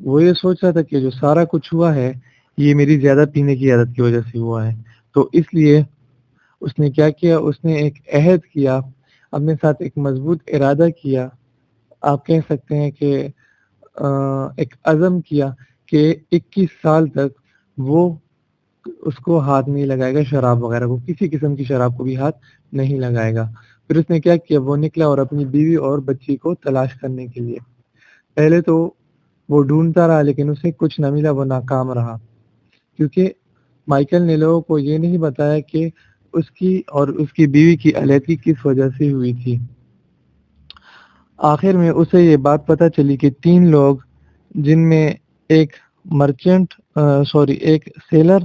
وہ یہ سوچ رہا تھا کہ جو سارا کچھ ہوا ہے یہ میری زیادہ پینے کی عادت کی وجہ سے ہوا ہے، تو اس لیے اس نے کیا کیا، اس نے ایک عہد کیا، اپنے ساتھ ایک مضبوط ارادہ کیا، آپ کہہ سکتے ہیں کہ ایک عزم کیا کہ 21 سال تک وہ اس کو ہاتھ نہیں لگائے گا، شراب وغیرہ کو، کسی قسم کی شراب کو بھی ہاتھ نہیں لگائے گا۔ پھر اس نے کیا کیا، وہ نکلا اور اپنی بیوی اور بچی کو تلاش کرنے کے لیے، پہلے تو وہ ڈھونڈتا رہا لیکن اسے کچھ نہ ملا، وہ ناکام رہا، کیونکہ مائیکل نے لوگوں کو یہ نہیں بتایا کہ اس کی اور اس کی بیوی کی علیحدگی کس وجہ سے ہوئی تھی۔ آخر میں اسے یہ بات پتہ چلی کہ 3 لوگ، جن میں ایک مرچنٹ ایک سیلر،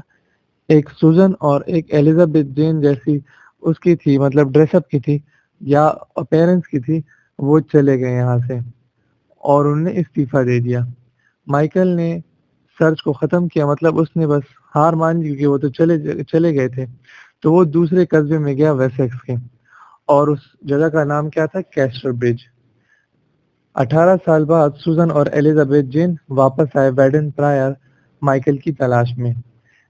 ایک سوزن اور ایک ایلزابتھ جین جیسی اس کی تھی، مطلب ڈریس اپ کی تھی یا اپیرنس کی تھی، وہ چلے گئے یہاں سے اور انہوں نے استعفیٰ دے دیا۔ مائیکل نے سرچ کو ختم کیا، مطلب اس نے بس ہار مان لی کیونکہ وہ تو چلے گئے تھے، تو وہ دوسرے قصبے میں گیا ویسیکس کے، اور اس جگہ کا نام کیا تھا، کیسٹر برج۔ 18 سال بعد سوزن اور ایلزابتھ جین واپس آئے ویڈن پرائر مائیکل کی تلاش میں۔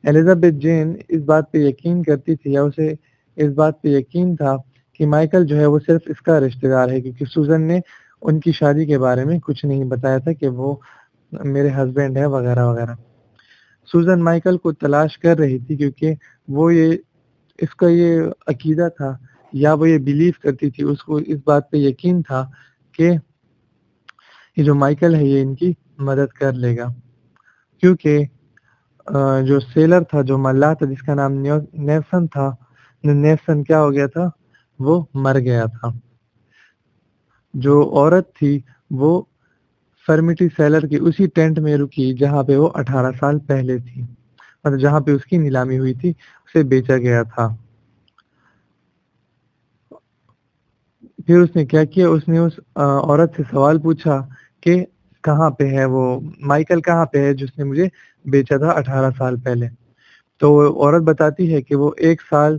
ایلزابتھ جین اس بات پہ یقین کرتی تھی، یا اسے اس بات پہ یقین تھا کہ مائیکل جو ہے وہ صرف اس کا رشتہ دار ہے، کیونکہ سوزن نے ان کی شادی کے بارے میں کچھ نہیں بتایا تھا کہ وہ میرے ہسبینڈ ہے وغیرہ وغیرہ۔ سوزن مائیکل کو تلاش کر رہی تھی کیونکہ وہ اس کا یہ عقیدہ تھا، یا وہ یہ بیلیف کرتی تھی، اس کو اس بات پہ یقین تھا کہ یہ جو مائیکل ہے یہ ان کی مدد کر لے گا، کیونکہ جو سیلر تھا، جو ملاح تھا، جس کا نام نیلسن تھا، نیلسن کیا ہو گیا تھا، وہ مر گیا تھا۔ جو عورت تھی وہ فرمیٹی سیلر کی اسی ٹینٹ میں رکی جہاں پہ وہ 18 سال پہلے تھی، مطلب جہاں پہ اس کی نیلامی ہوئی تھی، اسے بیچا گیا تھا۔ پھر اس نے کیا کیا، اس نے اس عورت سے سوال پوچھا کہ کہاں پہ ہے وہ مائیکل، کہاں پہ ہے جس نے مجھے بیچا تھا 18 سال پہلے؟ تو وہ عورت بتاتی ہے کہ وہ 1 سال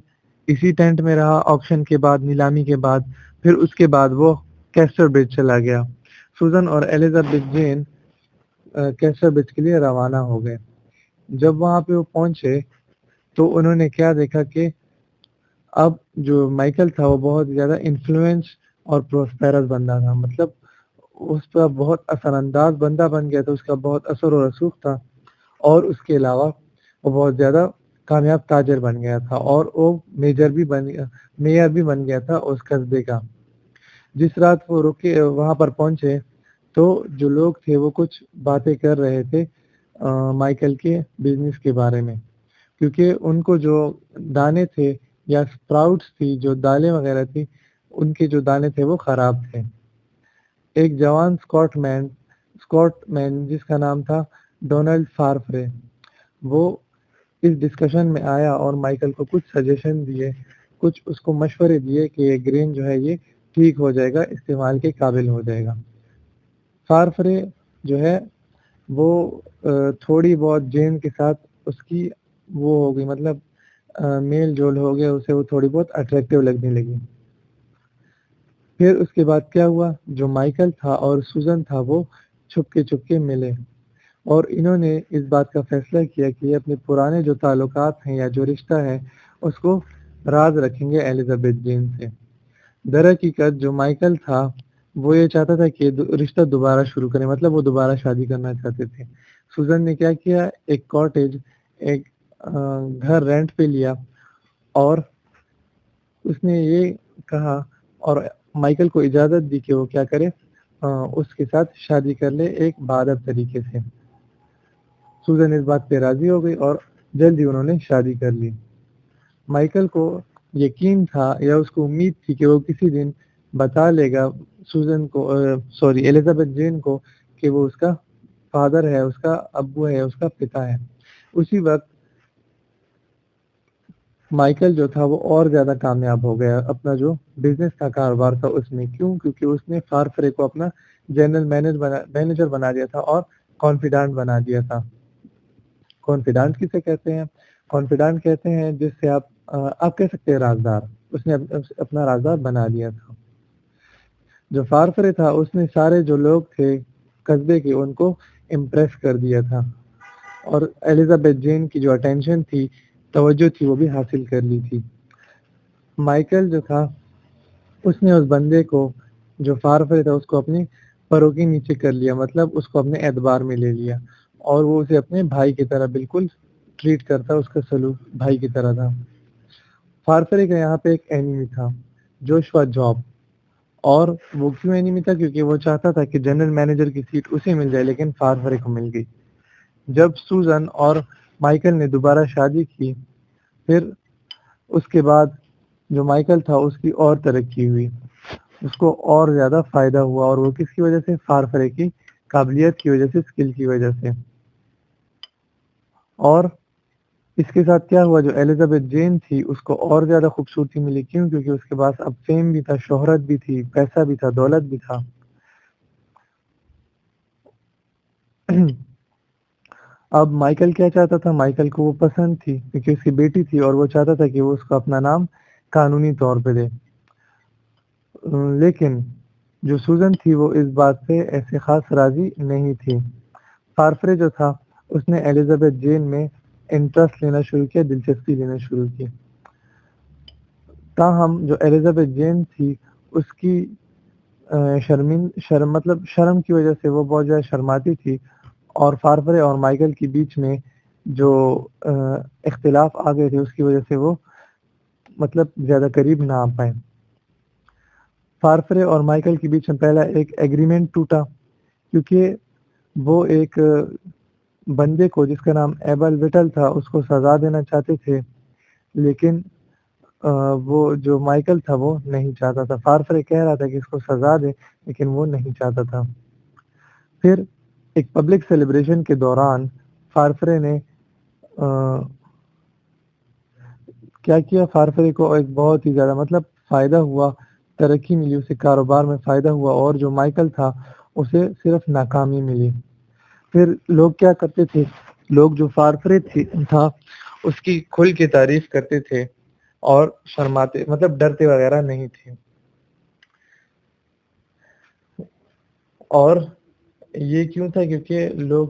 اسی ٹینٹ میں رہا آکشن کے بعد، نیلامی کے بعد، پھر اس کے بعد وہ کیسٹر برج چلا گیا۔ سوزن اور ایلزابتھ جین کیسٹر برج کے لیے روانہ ہو گئے۔ جب وہاں پہ وہ پہنچے تو انہوں نے کیا دیکھا کہ اب جو مائیکل تھا وہ بہت زیادہ انفلوئنس اور پروسپیرس بندہ تھا، مطلب اس پر بہت اثر انداز بندہ بن گیا تھا، اس کا بہت اثر و رسوخ تھا، اور اس کے علاوہ وہ بہت زیادہ کامیاب تاجر بن گیا تھا، اور وہ میئر بھی بن گیا تھا اس قصبے کا۔ جس رات وہ رکے وہاں پر پہنچے تو جو لوگ تھے وہ کچھ باتیں کر رہے تھے مائیکل کے بزنس کے بارے میں، کیونکہ ان کو جو دانے تھے یا اسپراؤٹس تھی، جو دالیں وغیرہ تھی، ان کے جو دانے تھے وہ خراب تھے۔ ایک جوان اسکاٹ مین جس کا نام تھا ڈونلڈ فارفرے، وہ اس ڈسکشن میں آیا اور مائیکل کو کچھ سجیشن دیے، کچھ اس کو مشورے دیے کہ یہ گرین جو ہے یہ ٹھیک ہو جائے گا، استعمال کے قابل ہو جائے گا۔ فارفرے جو ہے وہ تھوڑی بہت جین کے ساتھ اس کی وہ ہو گئی، مطلب میل جول ہو گیا، اسے وہ تھوڑی بہت اٹریکٹیو لگنے لگی۔ پھر اس کے بعد کیا ہوا، جو مائیکل تھا اور سوزن تھا وہ چھپ کے ملے، اور انہوں نے اس بات کا فیصلہ کیا کہ یہ اپنے پرانے جو تعلقات ہیں یا جو رشتہ ہے اس کو راز رکھیں گے ایلزابتھ جین سے۔ در حقیقت جو مائیکل تھا وہ یہ چاہتا تھا کہ رشتہ دوبارہ شروع کریں، مطلب وہ دوبارہ شادی کرنا چاہتے تھے۔ سوزن نے کیا کیا، ایک کاٹیج، ایک گھر رینٹ پہ لیا، اور اس نے یہ کہا اور مائیکل کو اجازت دی کہ وہ کیا کرے، اس کے ساتھ شادی کر لے ایک باادب طریقے سے۔ سوزن اس بات پہ راضی ہو گئی اور جلدی انہوں نے شادی کر لی۔ مائیکل کو یقین تھا یا اس کو امید تھی کہ وہ کسی دن بتا لے گا سوزن کو، ایلزابتھ جین کو، کہ وہ اس کا فادر ہے، اس کا ابو ہے، اس کا پتا ہے۔ اسی وقت مائیکل جو تھا وہ اور زیادہ کامیاب ہو گیا، اپنا جو بزنس کا کاروبار تھا اس میں، کیوں؟ کیونکہ اس نے فارفرے کو اپنا جنرل مینیجر بنا دیا تھا اور کانفیڈنٹ بنا دیا تھا۔ کانفیڈنٹ کسے کہتے ہیں؟ کانفیڈنٹ کہتے ہیں جس سے آپ کہہ سکتے ہیں رازدار، اس نے اپنا رازدار بنا دیا تھا۔ جو فارفرے تھا اس نے سارے جو لوگ تھے قصبے کے ان کو امپریس کر دیا تھا اور ایلزابتھ جین کی جو اٹینشن تھی، توجہ تھی، وہ بھی حاصل کر لی تھی۔ مائیکل جو تھا اس نے اس بندے کو جو فارفرے تھا اس کو اپنی پروں کے نیچے کر لیا، مطلب اس کو اپنے اعتبار میں لے لیا اور وہ اسے اپنے بھائی کی طرح بالکل ٹریٹ کرتا، اس کا سلوک بھائی کی طرح تھا۔ فارفرے کا یہاں پہ ایک اینیمی تھا، جوشوا جاب، اور وہ کیوں اینیمی تھا؟ کیونکہ وہ چاہتا تھا کہ جنرل مینیجر کی سیٹ اسے مل جائے، لیکن فارفرے کو مل گئی۔ جب سوزن اور مائیکل نے دوبارہ شادی کی، پھر اس کے بعد جو مائیکل تھا اس کی اور ترقی ہوئی، اس کو اور زیادہ فائدہ ہوا، اور وہ کس کی وجہ سے؟ فارفرے کی قابلیت کی وجہ سے، اسکل کی وجہ سے۔ اور اس کے ساتھ کیا ہوا؟ جو ایلزابتھ جین تھی اس کو اور زیادہ خوبصورتی ملی، کیوں؟ کیونکہ اس کے پاس اب فیم بھی تھا، شہرت بھی تھی، پیسہ بھی تھا، دولت بھی تھا۔ اب مائیکل کیا چاہتا تھا؟ مائیکل کو وہ پسند تھی کیونکہ اس کی بیٹی تھی، اور وہ چاہتا تھا کہ وہ اس کو اپنا نام قانونی طور پہ دے، لیکن جو سوزن تھی وہ اس بات سے ایسے خاص راضی نہیں تھی۔ فارفرے جو تھا اس نے ایلزابتھ جین میں انٹرسٹ لینا شروع کیا، دلچسپی لینا شروع کی۔ تاہم جو ایلزابتھ جین تھی اس کی شرم کی وجہ سے وہ بہت زیادہ شرماتی تھی، اور فارفرے اور مائیکل کے بیچ میں جو اختلاف آ گئے تھے اس کی وجہ سے وہ مطلب زیادہ قریب نہ آ پائے۔ فارفرے اور مائیکل کے بیچ میں پہلا ایک ایگریمنٹ ٹوٹا، کیونکہ وہ ایک بندے کو جس کا نام ایبل وٹل تھا اس کو سزا دینا چاہتے تھے، لیکن وہ جو مائیکل تھا وہ نہیں چاہتا تھا۔ فارفرے کہہ رہا تھا کہ اس کو سزا دے، لیکن وہ نہیں چاہتا تھا۔ پھر ایک پبلک سیلیبریشن کے دوران فارفرے نے کیا کیا؟ فارفرے کو ایک بہت ہی زیادہ مطلب فائدہ ہوا، ترقی ملی، اسے کاروبار میں فائدہ ہوا، اور جو مائیکل تھا اسے صرف ناکامی ملی۔ پھر لوگ کیا کرتے تھے؟ لوگ جو فارفرے تھا اس کی کھل کے تعریف کرتے تھے اور شرماتے مطلب ڈرتے وغیرہ نہیں تھے۔ اور یہ کیوں تھا؟ کیونکہ لوگ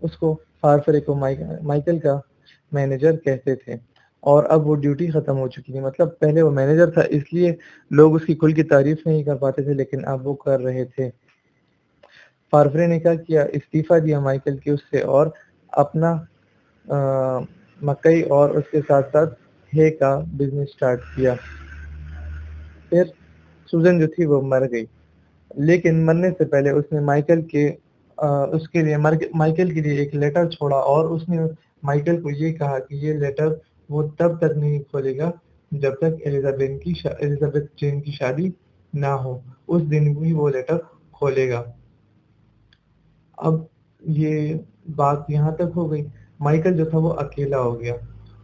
اس کو فارفرے کو مائیکل کا مینیجر کہتے تھے، اور اب وہ ڈیوٹی ختم ہو چکی تھی، مطلب پہلے وہ مینیجر تھا اس لیے لوگ اس کی کھل کی تعریف نہیں کر پاتے تھے، لیکن اب وہ کر رہے تھے۔ فارفرے نے کیا کیا؟ استعفیٰ دیا مائیکل کی اس سے، اور اپنا مکئی اور اس کے ساتھ ساتھ ہے کا بزنس سٹارٹ کیا۔ پھر سوزن جو تھی وہ مر گئی، لیکن مرنے سے پہلے اس نے مائیکل کے ایک لیٹر چھوڑا، اور اس نے مائیکل کو یہ کہا کہ یہ لیٹر وہ تب تک نہیں کھولے گا جب تک ایلزابتھ جین کی شادی نہ ہو، اس دن بھی وہ لیٹر کھولے گا۔ اب یہ بات یہاں تک ہو گئی، مائیکل جو تھا وہ اکیلا ہو گیا،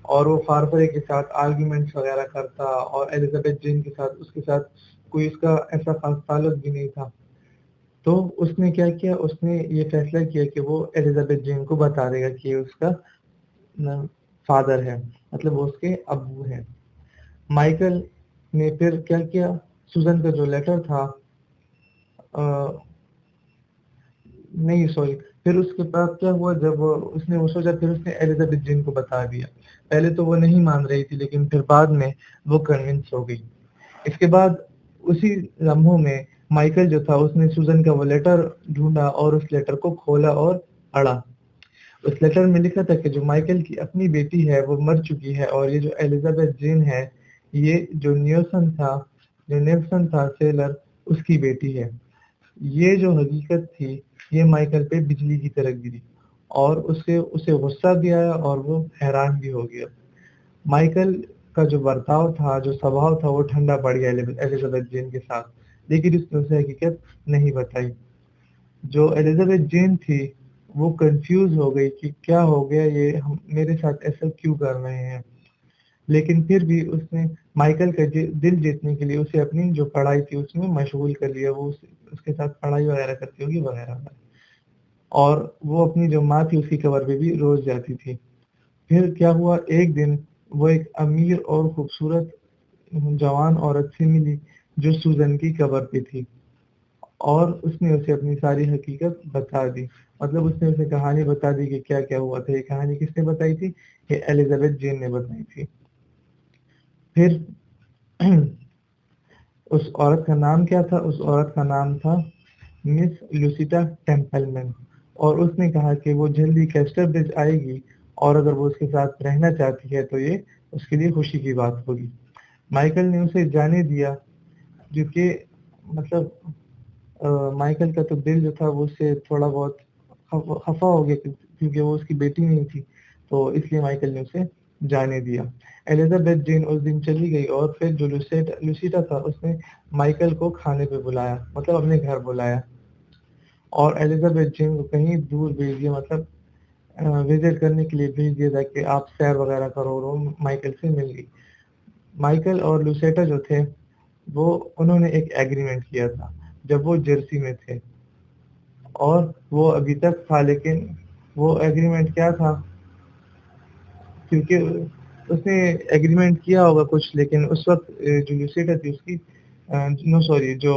اور وہ فارفرے کے ساتھ آرگیومنٹس وغیرہ کرتا، اور ایلزابتھ جین کے ساتھ اس کے ساتھ کوئی اس کا ایسا خاص تعلق بھی نہیں تھا۔ تو اس نے کیا کیا؟ اس نے یہ فیصلہ کیا کہ وہ ایلزابتھ جین کو بتا دے گا کہ یہ اس کا فادر ہے، مطلب وہ اس کے ابو ہے۔ مائیکل نے پھر کیا کیا؟ سوزن کا جو لیٹر تھا نہیں سوری پھر اس کے بعد کیا ہوا؟ جب اس نے وہ سوچا، پھر اس نے ایلزابتھ جین کو بتا دیا۔ پہلے تو وہ نہیں مان رہی تھی، لیکن پھر بعد میں وہ کنونس ہو گئی۔ اس کے بعد اسی لمحوں میں مائیکل جو تھا اس نے سوزن کا وہ لیٹر ڈھونڈا، اور اس لیٹر کو کھولا اور پڑھا۔ اس لیٹر میں لکھا تھا کہ جو مائیکل کی اپنی بیٹی ہے وہ مر چکی ہے، اور یہ جو ایلزابتھ جین ہے یہ جو نیلسن تھا سیلر، اس کی بیٹی ہے۔ یہ جو حقیقت تھی یہ مائیکل پہ بجلی کی طرح گری، اور اسے غصہ بھی آیا اور وہ حیران بھی ہو گیا۔ مائیکل کا جو برتاؤ تھا، جو سبھاؤ تھا، وہ ٹھنڈا پڑ گیا ایلزابتھ جین کے ساتھ، لیکن اس نے اسے حقیقت نہیں بتائی۔ جو ایلزابتھ جین تھی وہ کنفیوز ہو گئی کہ کیا ہو گیا، یہ میرے ساتھ ایسا کیوں کر رہے ہیں، لیکن پھر بھی اس نے مائیکل کا دل جیتنے کے لیے اسے اپنی جو پڑھائی تھی اس میں مشغول کر لیا، وہ اس کے ساتھ پڑھائی وغیرہ کرتی ہوگی وغیرہ، اور وہ اپنی جو ماں تھی اس کی قبر پہ بھی روز جاتی تھی۔ پھر کیا ہوا؟ ایک دن وہ ایک امیر اور خوبصورت جوان عورت سے ملی جو سوزن کی قبر پہ تھی، اور اس نے اسے اپنی ساری حقیقت بتا دی. مطلب اس نے اسے کہانی بتا دی کہ کیا کیا ہوا تھا. یہ کہانی کس نے بتائی تھی؟ یہ ایلزابتھ جین نے بتائی تھی. پھر اس عورت کا نام کیا تھا؟ اس عورت کا نام تھا مس لوسیٹا ٹیمپلمن. اور اس نے کہا کہ وہ جلدی کیسٹر برج آئے گی اور اگر وہ اس کے ساتھ رہنا چاہتی ہے تو یہ اس کے لیے خوشی کی بات ہوگی. مائیکل نے اسے جانے دیا جو کہ مطلب مائیکل کا تو دل جو تھا وہ اس سے تھوڑا بہت خفا ہو گیا کیونکہ وہ اس کی بیٹی نہیں تھی. تو اس لیے مائیکل نے اسے جانے دیا. ایلزابتھ جین اس دن چلی گئی اور پھر جو لوسیٹا تھا اس نے مائیکل کو کھانے پہ بلایا, مطلب اپنے گھر بلایا, اور ایلزابتھ جین کو کہیں دور بھیج دیا, مطلب وزٹ کرنے کے لیے بھیج دیا تھا کہ آپ سیر وغیرہ کرو. اور وہ مائیکل سے مل گئی. مائیکل اور لوسیٹا جو تھے انہوں نے ایک ایگریمنٹ کیا تھا جب وہ جرسی میں تھے, اور وہ ابھی تک تھا. لیکن وہ ایگریمنٹ کیا تھا؟ کیونکہ اس نے ایگریمنٹ کیا ہوگا کچھ, لیکن اس وقت جو لوسیٹا تھی اس کی جو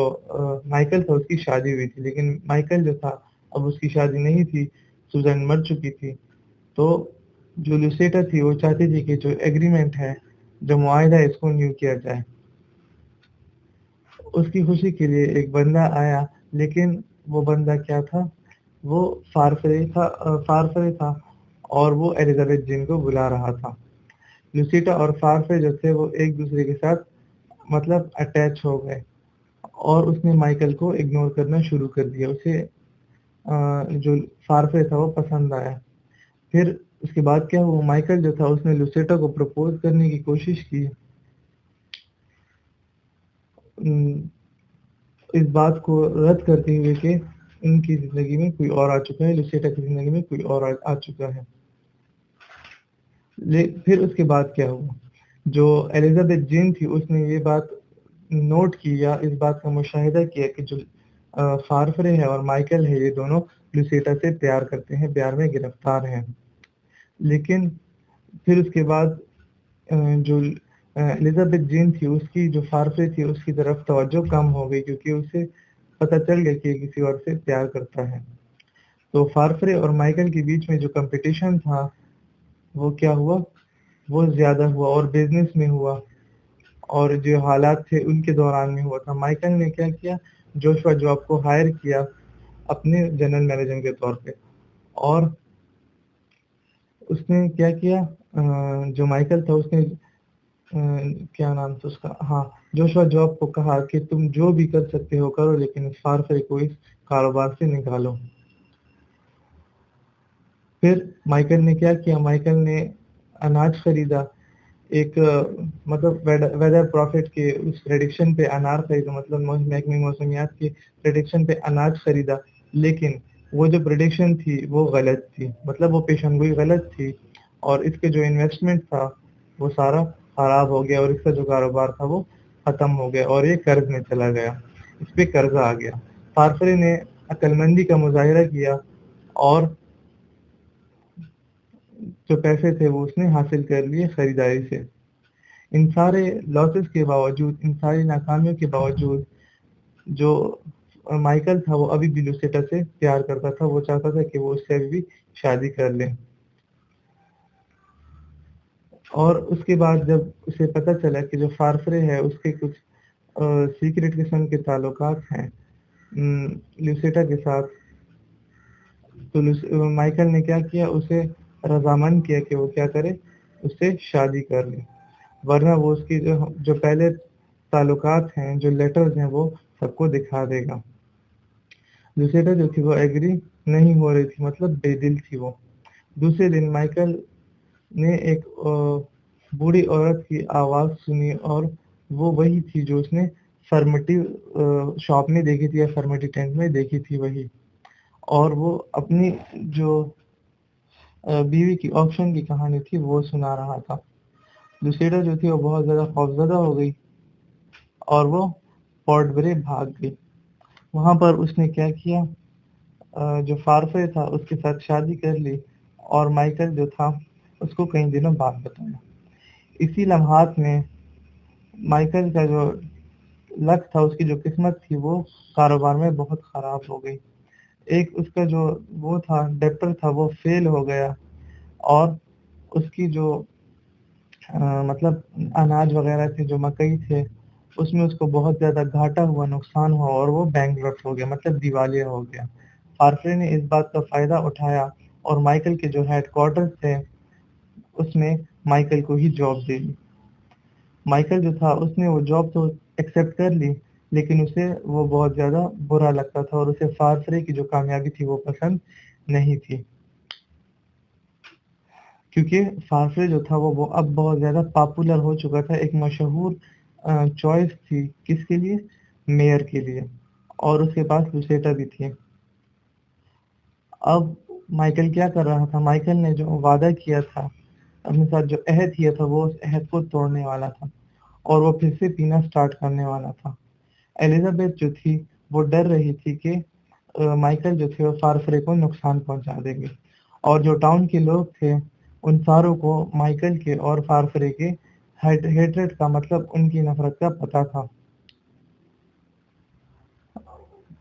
مائیکل تھا اس کی شادی ہوئی تھی. لیکن مائیکل جو تھا اب اس کی شادی نہیں تھی, سوزن مر چکی تھی. تو جو لوسیٹا تھی وہ چاہتی تھی کہ جو ایگریمنٹ ہے, جو معاہدہ ہے, اس کو نیو کیا جائے. اس کی خوشی کے لیے ایک بندہ آیا, لیکن وہ بندہ کیا تھا؟ وہ فارفرے تھا اور وہ ایلزابتھ جین کو بلا رہا تھا. لوسیٹا اور فارفرے جو تھے وہ ایک دوسرے کے ساتھ مطلب اٹیچ ہو گئے, اور اس نے مائیکل کو اگنور کرنا شروع کر دیا. اسے جو فارفرے تھا وہ پسند آیا. پھر اس کے بعد کیا ہوا؟ مائیکل جو تھا اس نے لوسیٹا کو پرپوز کرنے کی کوشش کی. اس بات کو رد کرتے ہوئے کہ ان کی زندگی میں کوئی اور آ چکا ہے, لوسیٹا کی زندگی میں کوئی اور آ چکا ہے. پھر اس کے بعد کیا ہوا؟ جو ایلزابتھ جین تھی اس نے یہ بات نوٹ کی یا اس بات کا مشاہدہ کیا کہ جو فارفرے ہے اور مائیکل ہے, یہ دونوں لوسیٹا سے پیار کرتے ہیں, پیار میں گرفتار ہیں. لیکن پھر اس کے بعد جو ایلزابتھ جین تھی اس کی جو فارفرے تھی اس کی طرف توجہ کم ہو گئی, کیونکہ اسے پتہ چل گیا کہ کسی اور سے پیار کرتا ہے. تو فارفرے اور مائیکل کے بیچ میں جو کمپٹیشن تھا وہ کیا ہوا؟ وہ زیادہ ہوا, اور بزنس میں ہوا, اور جو حالات تھے ان کے دوران میں ہوا تھا. مائیکل نے کیا کیا؟ جوشوا جاب کو ہائر کیا اپنے جنرل مینیجر کے طور پہ. اور اس نے کیا کیا؟ جو مائیکل تھا اس نے کیا نام تھا اس کا, ہاں, جوشوا جاب کو کہا کہ تم جو بھی کر سکتے ہو کرو, لیکن اس فارفرے کو اس کاروبار سے نکالو. پھر مائیکل نے کیا کیا؟ مائیکل نے اناج خریدا, ایک مطلب ویدر پروفٹ کے اس پریڈکشن پہ انار خریدا, مطلب محکمہ موسمیات کے پریڈکشن پہ اناج خریدا. لیکن وہ جو پریڈکشن تھی وہ غلط تھی, مطلب وہ پیشن گوئی غلط تھی, اور اس کے جو انویسٹمنٹ تھا وہ سارا خراب ہو گیا, اور اس کا جو کاروبار تھا وہ ختم ہو گیا, اور یہ قرض میں چلا گیا, اس پہ قرضہ آ گیا. فارفرے نے عقل مندی کا مظاہرہ کیا اور جو پیسے تھے وہ اس نے حاصل کر لیے خریداری سے. ان سارے لاسز کے باوجود, ان ساری ناکامیوں کے باوجود, جو مائیکل تھا وہ ابھی بھی لوسیٹا سے پیار کرتا تھا. وہ چاہتا تھا کہ وہ اس سے ابھی بھی شادی کر لے. اور اس کے بعد جب اسے پتہ چلا کہ جو فارفرے ہے اس کے کچھ سیکرٹ قسم کے تعلقات ہیں لوسیٹا کے ساتھ, تو مائیکل نے کیا کیا؟ اسے رضامند کیا کہ وہ کیا کرے, اس سے شادی کر لے, ورنہ وہ اس کی جو پہلے تعلقات ہیں, جو لیٹرز ہیں, وہ سب کو دکھا دے گا. لوسیٹا جو تھی وہ ایگری نہیں ہو رہی تھی, مطلب بے دل تھی وہ. دوسرے دن مائیکل نے ایک بوڑھی عورت کی آواز سنی, اور وہ وہی تھی جو اس نے فرمیٹی شاپ میں دیکھی تھی یا فرمیٹی ٹینٹ میں دیکھی تھی, وہی. اور وہ اپنی جو بیوی کی آپشن کی کہانی تھی وہ سنا رہا تھا. لوسیٹا جو تھی وہ بہت زیادہ خوفزدہ ہو گئی اور وہ پورٹ برے بھاگ گئی. وہاں پر اس نے کیا کیا؟ جو فارفرے تھا اس کے ساتھ شادی کر لی, اور مائیکل جو تھا اس کو کئی دنوں بعد بتایا. اسی لمحات میں مائیکل کا جو لک تھا، اس کی جو قسمت تھی وہ کاروبار میں بہت خراب ہو گئی. ایک اس کا جو وہ تھا ڈیپٹر تھا وہ فیل ہو گیا، اور اس کی جو مطلب اناج وغیرہ تھے، جو مکئی تھے، اس میں اس کو بہت زیادہ گھاٹا ہوا، نقصان ہوا، اور وہ بینکرپٹ ہو گیا، مطلب دیوالیہ ہو گیا. فارفرے نے اس بات کا فائدہ اٹھایا اور مائیکل کے جو ہیڈ کوارٹرز تھے اس میں مائیکل کو ہی جاب دے دی. مائیکل جو تھا اس نے وہ جاب تو ایکسیپٹ کر لی، لیکن اسے وہ بہت زیادہ برا لگتا تھا، اور اسے فارفرے کی جو کامیابی تھی وہ پسند نہیں تھی، کیونکہ فارفرے جو تھا وہ اب بہت زیادہ پاپولر ہو چکا تھا، ایک مشہور چوائس تھی کس کے لیے؟ میئر کے لیے، اور اس کے پاس لوسیٹا بھی تھی. اب مائیکل کیا کر رہا تھا؟ مائیکل نے جو وعدہ کیا تھا، اپنے ساتھ جو عہد کیا تھا، وہ اس عہد کو توڑنے والا تھا، اور وہ پھر سے پینا سٹارٹ کرنے والا تھا. ایلزابتھ جو تھی وہ ڈر رہی تھی کہ مائیکل جو تھے وہ فارفرے کو نقصان پہنچا دیں گے، اور جو ٹاؤن کے لوگ تھے ان ساروں کو مائیکل کے اور فارفرے کے ہیٹریٹ کا، مطلب ان کی نفرت کا پتہ تھا.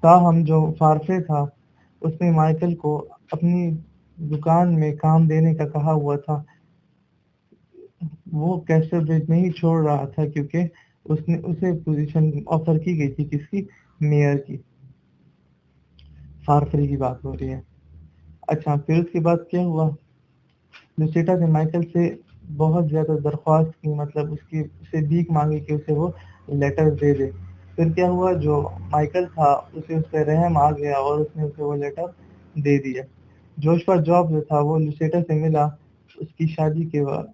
تاہم جو فارفرے تھا اس نے مائیکل کو اپنی دکان میں کام دینے کا کہا ہوا تھا. وہ کیسر برج نہیں چھوڑ رہا تھا، کیونکہ اسے پوزیشن آفر کی گئی تھی، کس کی؟ میئر کی. فارفری کی بات ہو رہی ہے. اچھا، پھر اس کے بعد کیا ہوا؟ لوسیٹا نے مائیکل سے بہت زیادہ درخواست کی، مطلب اسے بھیک مانگی کہ اسے وہ لیٹر دے دے. پھر کیا ہوا؟ جو مائیکل تھا اسے اس پہ رحم آ گیا، اور اس نے اسے وہ لیٹر دے دیا. جوشوا جاب جو تھا وہ لوسیٹا سے ملا اس کی شادی کے بعد.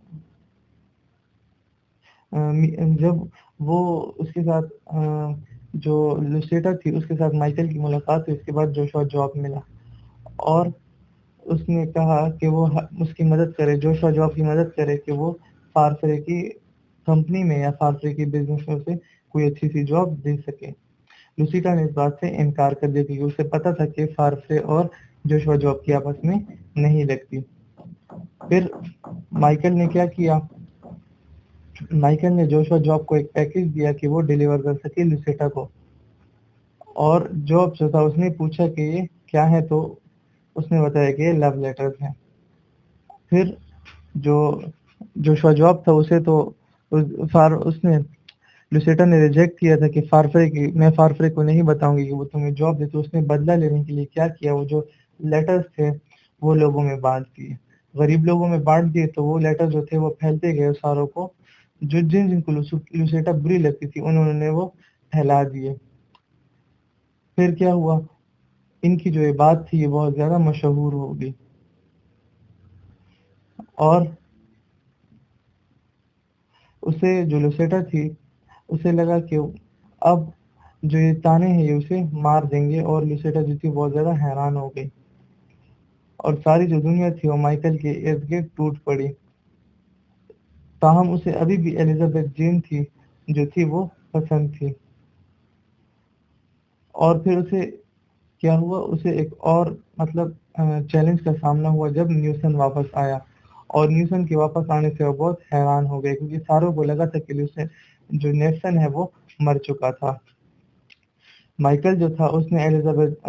جب وہ اس کے ساتھ جو لوسیٹا تھی اس کے ساتھ مائیکل کی ملاقات ہوئی، اس کے بعد جوشوا جاب ملا، اور اس نے کہا کہ وہ اس کی مدد کرے، جوشوا جاب کی مدد کرے کہ وہ فارفرے کی کمپنی میں یا فارفرے کی بزنس میں اسے کوئی اچھی سی جاب دے سکے. لوسیٹا نے اس بات سے انکار کر دیا کیونکہ اسے پتا تھا کہ فارفرے اور جوشوا جاب کی آپس میں نہیں لگتی. پھر مائیکل نے کیا کیا؟ مائیکل نے جوشوا جاب کو ایک پیکج دیا کہ وہ ڈیلیور کر سکے لوسیٹا کو، اور جاب جو تھا اس نے پوچھا کہ یہ کیا ہے، تو اس نے بتایا کہ یہ لو لیٹرز ہیں. پھر جو جوشوا جاب تھا اسے تو اس نے لوسیٹا نے ریجیکٹ کیا تھا کہ میں فارفرے کو نہیں بتاؤں گی کہ وہ تمہیں جاب دے. تو اس نے بدلہ لینے کے لیے کیا کیا؟ وہ جو لیٹرز تھے وہ لوگوں میں بانٹ دیے، غریب لوگوں میں بانٹ دیے. تو وہ لیٹر جو تھے وہ پھیلتے گئے ساروں کو، جن کو لوسیٹا بری لگتی تھی انہوں نے وہ پھیلا دیے. پھر کیا ہوا؟ ان کی جو یہ بات تھی یہ بہت زیادہ مشہور ہو گئی، اور اسے جو لوسیٹا تھی اسے لگا کہ اب جو یہ تانے ہیں یہ اسے مار دیں گے، اور لوسیٹا جو تھی بہت زیادہ حیران ہو گئی، اور ساری جو دنیا تھی وہ مائیکل کے ارد گرد ٹوٹ پڑی. تاہم اسے ابھی بھی ایلزابتھ جین تھی جو تھی وہ پسند تھی. اور پھر اسے کیا ہوا؟ اسے ایک اور مطلب چیلنج کا سامنا ہوا جب نیوسن واپس آیا، اور نیوسن کے واپس آنے سے وہ بہت حیران ہو گئے کیونکہ ساروں کو لگا تھا کہ جو نیلسن ہے وہ مر چکا تھا. مائیکل جو تھا اس نے ایلزابتھ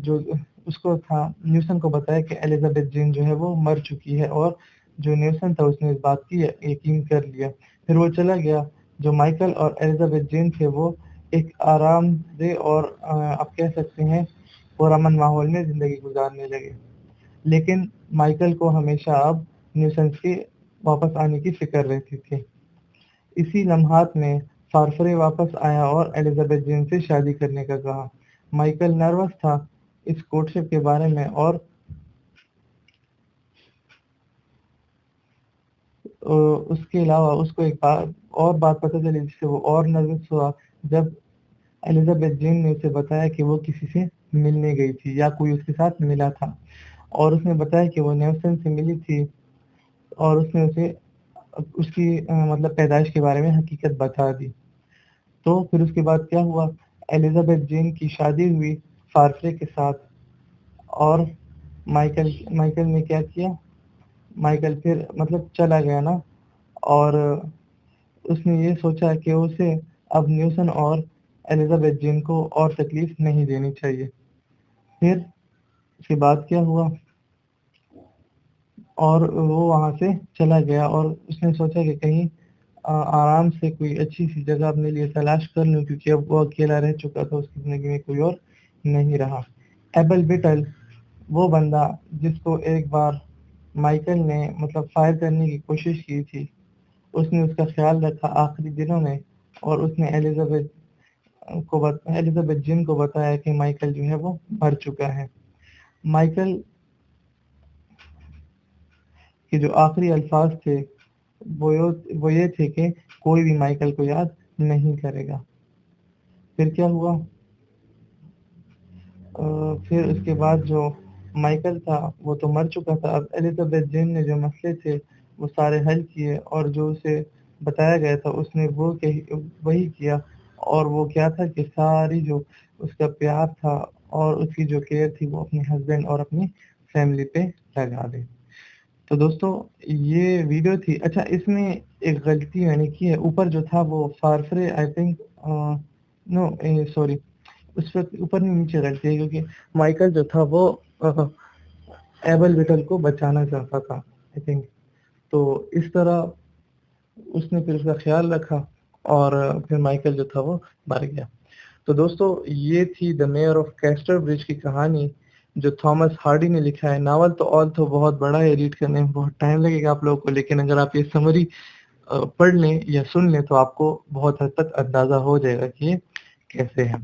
جو اس کو تھا نیوسن کو بتایا کہ ایلزابتھ جین جو ہے وہ مر چکی ہے، اور جو نیلسن تھا اس نے اس بات کی یقین کر لیا. پھر وہ چلا گیا. جو مائیکل اور ایلزابتھ جین تھے وہ ایک آرام دہ اور آپ کہہ سکتے ہیں پرامن ماحول میں زندگی گزارنے لگے. لیکن مائیکل کو ہمیشہ اب نیوسنس کے واپس آنے کی فکر رہتی تھی. اسی لمحات میں فارفرے واپس آیا اور ایلزابتھ جین سے شادی کرنے کا کہا. مائیکل نروس تھا اس کوٹشپ کے بارے میں، اور اس کے علاوہ اس کو ایک اور بات پتہ چلی جس سے وہ اور نروس ہوا، جب ایلزابتھ جین نے اسے بتایا کہ وہ کسی سے ملنے گئی تھی یا کوئی اس کے ساتھ ملا تھا، اور اس نے بتایا کہ وہ نیلسن سے ملی تھی، اور اس نے اسے اس کی مطلب پیدائش کے بارے میں حقیقت بتا دی. تو پھر اس کے بعد کیا ہوا؟ ایلزابتھ جین کی شادی ہوئی فارفرے کے ساتھ، اور مائیکل نے کیا کیا؟ مائیکل پھر مطلب چلا گیا نا، اور اس نے یہ سوچا کہ اسے اب نیوسن اور ایلزابتھ جین کو اور تکلیف نہیں دینی چاہیے۔ پھر اس کے بعد کیا ہوا، اور وہ وہاں سے چلا گیا اور اس نے سوچا کہ کہیں آرام سے کوئی اچھی سی جگہ اپنے لیے تلاش کر لوں، کیونکہ اب وہ اکیلا رہ چکا تھا، اس کی زندگی میں کوئی اور نہیں رہا۔ ایبل بیٹل وہ بندہ جس کو ایک بار مائیکل نے مطلب فائر کرنے کی کوشش کی تھی، اس نے اس کا خیال رکھا آخری دنوں میں، اور اس نے ایلزابتھ جن کو بتایا کہ مائیکل جو ہے وہ مر چکا ہے۔ مائیکل کے جو آخری الفاظ تھے وہ یہ تھے کہ کوئی بھی مائیکل کو یاد نہیں کرے گا۔ پھر کیا ہوا، پھر اس کے بعد جو مائیکل تھا وہ تو مر چکا تھا، اب ایلزابتھ جین نے جو مسئلے تھے وہ سارے حل کیے، اور جو اسے بتایا گیا تھا اس نے وہی کیا، اور وہ کیا تھا کہ ساری جو اس کا پیار تھا اور اس کی جو کیئر تھی وہ اپنے ہسبینڈ اور اپنی فیملی پہ لگا دے۔ تو دوستو یہ ویڈیو تھی۔ اچھا اس میں ایک غلطی میں نے کی ہے، اوپر جو تھا وہ فارفرے آئی تھنک، نو سوری، اس وقت اوپر نہیں نیچے غلطی ہے، کیونکہ مائیکل جو تھا وہ ایبل بیٹل کو بچانا چاہتا تھا آئی تھنک، تو اس طرح اس نے پھر اس کا خیال رکھا، اور پھر مائیکل جو تھا وہ مر گیا۔ تو دوستو یہ تھی دا میئر آف کیسٹر برج کی کہانی جو تھامس ہارڈی نے لکھا ہے۔ ناول تو بہت بڑا ہے، ریڈ کرنے میں بہت ٹائم لگے گا آپ لوگوں کو، لیکن اگر آپ یہ سمری پڑھ لیں یا سن لیں تو آپ کو بہت حد تک اندازہ ہو جائے گا کہ یہ کیسے ہے۔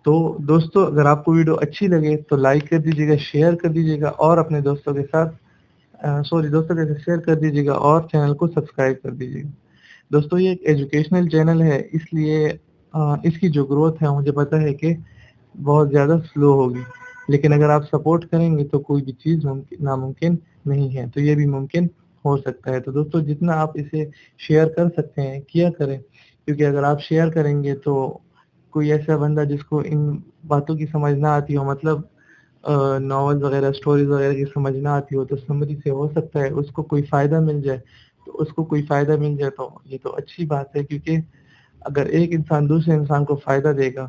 تو دوستو اگر آپ کو ویڈیو اچھی لگے تو لائک کر دیجیے گا، شیئر کر دیجیے گا، اور اپنے دوستوں کے ساتھ شیئر کر دیجیے گا، اور چینل کو سبسکرائب کر دیجیے گا۔ دوستو یہ ایک ایجوکیشنل چینل ہے، اس لیے اس کی جو گروتھ ہے مجھے پتا ہے کہ بہت زیادہ سلو ہوگی، لیکن اگر آپ سپورٹ کریں گے تو کوئی بھی چیز ناممکن نہیں ہے، تو یہ بھی ممکن ہو سکتا ہے۔ تو دوستو جتنا آپ اسے شیئر کر سکتے ہیں کیا کریں، کیونکہ اگر آپ شیئر کریں گے تو کوئی ایسا بندہ جس کو ان باتوں کی سمجھ نہ آتی ہو، مطلب ناول وغیرہ اسٹوریز وغیرہ کی سمجھ نہ آتی ہو، تو سمری سے ہو سکتا ہے اس کو کوئی فائدہ مل جائے، تو یہ تو اچھی بات ہے، کیونکہ اگر ایک انسان دوسرے انسان کو فائدہ دے گا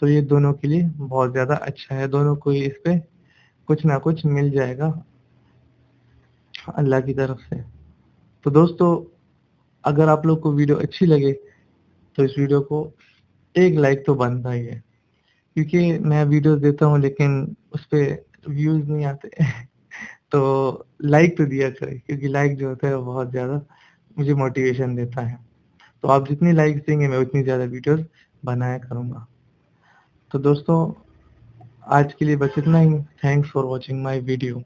تو یہ دونوں کے لیے بہت زیادہ اچھا ہے، دونوں کو اس پہ کچھ نہ کچھ مل جائے گا اللہ کی طرف سے۔ تو دوستو اگر آپ لوگ کو ویڈیو اچھی لگے تو اس ویڈیو کو ایک لائک تو بنتا ہی ہے، کیونکہ میں ویڈیوز دیتا ہوں لیکن اس پہ ویوز نہیں آتے تو لائک تو دیا کرے، کیونکہ لائک جو ہوتا ہے وہ بہت زیادہ مجھے موٹیویشن دیتا ہے۔ تو آپ جتنی لائکس دیں گے میں اتنی زیادہ ویڈیوز بنایا کروں گا۔ تو دوستو آج کے لیے بس اتنا ہی، thanks for watching my video.